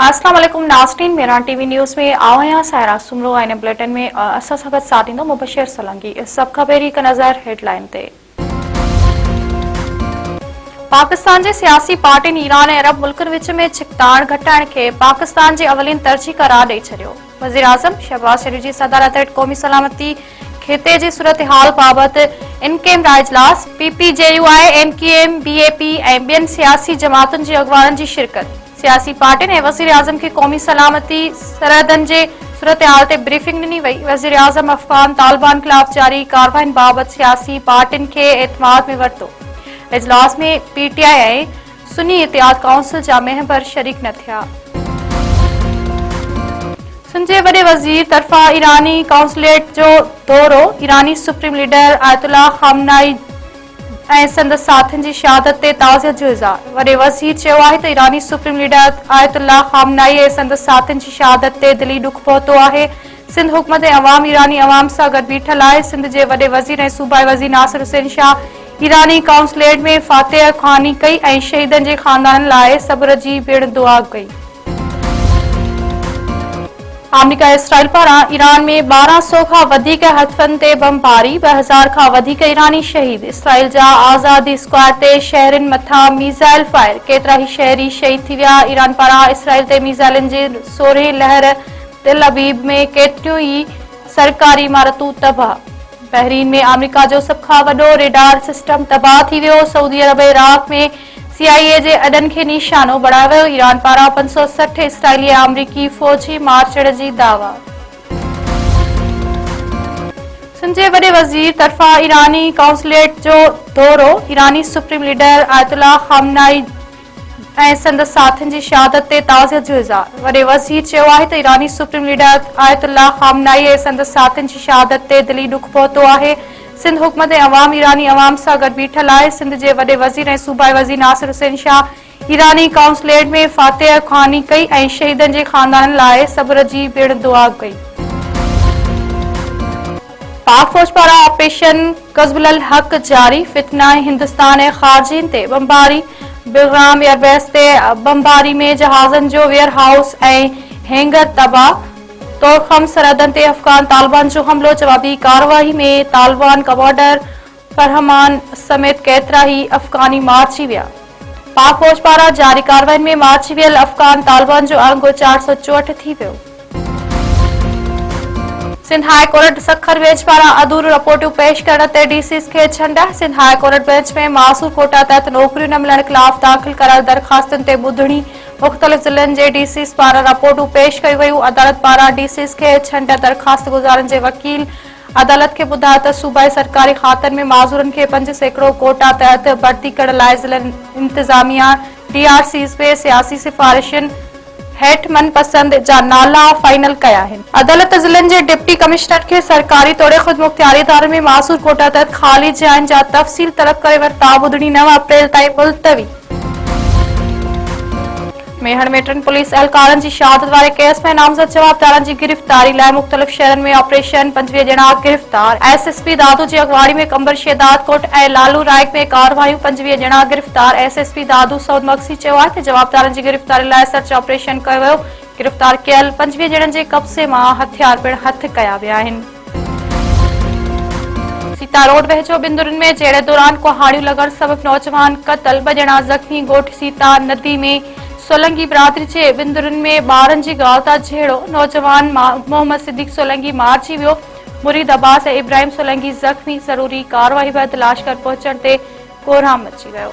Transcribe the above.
अस्सलाम वालेकुम नाज़रीन, मेरान टीवी न्यूज़ में आओ यहाँ सायरा सुमरो आईने बुलेटिन में असा सगत साथींदो मुबशर सोलंकी। इस सब खबरी का नजर हेडलाइन ते। पाकिस्तान जे सियासी पार्टियुनि ईरान ऐं अरब मुल्कनि विच में छिकताण घटाइण खे पाकिस्तान जी अवलीन तरजीह करार ॾेई छॾियो। वज़ीर आज़म शहबाज शरीफ जी सदारत हेठि क़ौमी सलामती ख़िते जी सूरत हाल बाबति इनकेमरा इजलास, PPJUI, MKM, BAP ऐं ॿियनि सियासी जमातुनि जे अॻुवाननि जी शिरकत। सियासी पार्टियुनि ऐं वज़ीर आज़म खे क़ौमी सलामती सरहदनि जे सूरत हाल ते ब्रीफिंग ॾिनी वई। वज़ीर आज़म अफ़गान तालिबान ख़िलाफ़ जारी कार्रवाइयुनि बाबति सियासी पार्टियुनि खे एतमाद में वरितो। इजलास में PTI ऐं सुन्नी इत्तेहाद काउंसिल जा मेंबर शरीक न थिया। सिंध जे वॾे वज़ीर तरफ़ां ईरानी काउंसलेट जो दौरो। ईरानी सुप्रीम लीडर आयतुल्लाह ख़ामनाई ऐं संदसि साथियुनि जी शहादत ते ताज़ियत जो इज़हार। वॾे वज़ीर चयो आहे त ईरानी सुप्रीम लीडर आयतुल्लाह ख़ामनाई ऐं संदसि साथियुनि जी शहादत ते दिली ॾुख पहुतो आहे। सिंध हुकूमत ऐं अवाम ईरानी अवाम सां गॾु बीठल आहे। सिंध जे वॾे वज़ीर ऐं सूबाई वज़ीर नासिर हुसैन शाह ईरानी काउंसलेट में फातिह ख़्वानी कई ऐं शहीदनि जे ख़ानदाननि लाइ सब्र जी पिणु दुआ कई। अमेरिका ऐं इसराइल पारां ईरान में 1200 खां वधीक हथनि ते बमबारी, 2000 खां वधीक ईरानी शहीद। इसराइल जा आज़ादी स्क्वाड ते शहरनि मथां मीज़ाइल फायर, केतिरा ई शहरी शहीद थी विया। ईरान पारां इसराइल ते मीज़ाइलनि जी 16 लहर। तेल अवीव में केतिरियूं ई सरकारी इमारतूं तबाह। बहरीन में अमेरिका जो सभ खां वॾो रेडार सिस्टम तबाह थी वियो। सऊदी अरब ऐं इराक में CIA जे अॾनि खे निशानो बणायो वियो। ईरान पारां 560 इसराइली ऐं अमरीकी फ़ौजी मार्चण जी दावा। सिंध जे वॾे वज़ीर तरफ़ां ईरानी काउंसलेट जो दौरो। ईरानी सुप्रीम लीडर आयतुल्लाह ख़ामनाई ऐं संदसि साथियुनि जी शहादत ते ताज़ियत जो इज़हार। वॾे वज़ीर चयो आहे त ईरानी सुप्रीम लीडर आयतुल्लाह ख़ामनाई ऐं संदसि साथियुनि जी शहादत ते दिली ॾुख पहुतो आहे। सिंध हुकूमत ऐं अवाम ईरानी अवाम सां गॾु बीठल आहे। सिंध जे वॾे वज़ीर ऐं सूबाई वज़ीर नासिर हुसैन शाह ईरानी काउंसलेट में फातिह ख़्वानी कई ऐं शहीदनि जे ख़ानदाननि लाइ सब्र जी पिणु दुआ कई। पाक फ़ौज पारां ऑपरेशन ग़ज़बुल हक़ जारी। फितना हिंदुस्तान ऐं ख़ारजीन ते बमबारी। बिलग्राम एयरबेस ते बमबारी में जहाज़नि जो वेयर हाउस ऐं हैंगर तबाह। तोरखम सरहदनि ते अफ़गान तालिबान जो हमलो। जवाबी कार्रवाई में तालिबान कमांडर फरहमान समेत केतिरा ई अफ़गानी मारिजी विया। पाक फ़ौज पारां जारी कार्रवाइयुनि में मारिजी वियल अफ़गान तालिबान जो अणगो 464 थी वियो। Sindh high court Sukkur bench पारां अधूरियूं रिपोर्टूं पेश करण ते DCs खे छंड। सिंध हाई कोर्ट बेंच में मासूर कोटा तहत नौकरियूं न मिलण ख़िलाफ़ दाख़िल कयल दरख़्वास्तुनि ते ॿुधणी। मुख़्तलिफ़ ज़िलनि जे DCs पारां रिपोर्टूं पेश कयूं वयूं। अदालत पारां DCs खे छंड। दरख़्वास्त गुज़ारनि जे वकील अदालत खे ॿुधायो त सूबाई सरकारी खातनि में माज़ूरनि खे 5% कोटा तहत भर्ती करण लाइ ज़िलनि इंतिज़ामिया DRCs में सियासी सिफ़ारिशुनि हेठि मनपसंद जा नाला फाइनल कया आहिनि। अदालत ज़िलनि जे डिप्टी कमिश्नर खे सरकारी तौर ख़ुदमुख़्तियारी इदारनि में मासूर कोटा तहत ख़ाली जायुनि जा तफ़सील तलब करे वरिता। ॿुधणी 9 अप्रैल ताईं मुलतवी। मेहर में 3 पुलिस एहलकारनि जी शहादत वारे केस में नामज़द जवाबदारनि जी गिरफ़्तारी लाइ मुख़्तलिफ़ शहरनि में ऑपरेशन। 25 ॼणा गिरफ़्तार। SSP दादू जी अॻुवाणी में कंबर शेदात कोट ऐं लालू राइक में कार्रवाइयूं। 25 ॼणा गिरफ़्तार। SSP दादू सऊद मक्सी चयो आहे त जवाबदारनि जी गिरफ़्तारी लाइ सर्च ऑपरेशन कयो वियो। गिरफ़्तार कयल 25 ॼणनि जे कब्ज़े मां हथियार पिणु हथ कया विया आहिनि। सीता रोड वेझो बिंदुरनि में जहिड़े दौरान कुहाड़ियूं लॻण सबबि नौजवान क़तल। 2 ॼणा ज़ख़्मी। ॻोठ सीता नदी में सोलंगी बिरादरी जे बिंदुरनि में ॿारनि जी ॻाल्हि तां झेड़ो। नौजवान मोहम्मद सिद्दीक़ सोलंगी मारिजी वियो। मुरीद अब्बास ऐं इब्राहिम सोलंगी ज़ख़्मी। ज़रूरी कार्रवाई बैदि लाशकर पहुचण ते कोहराम मची वियो।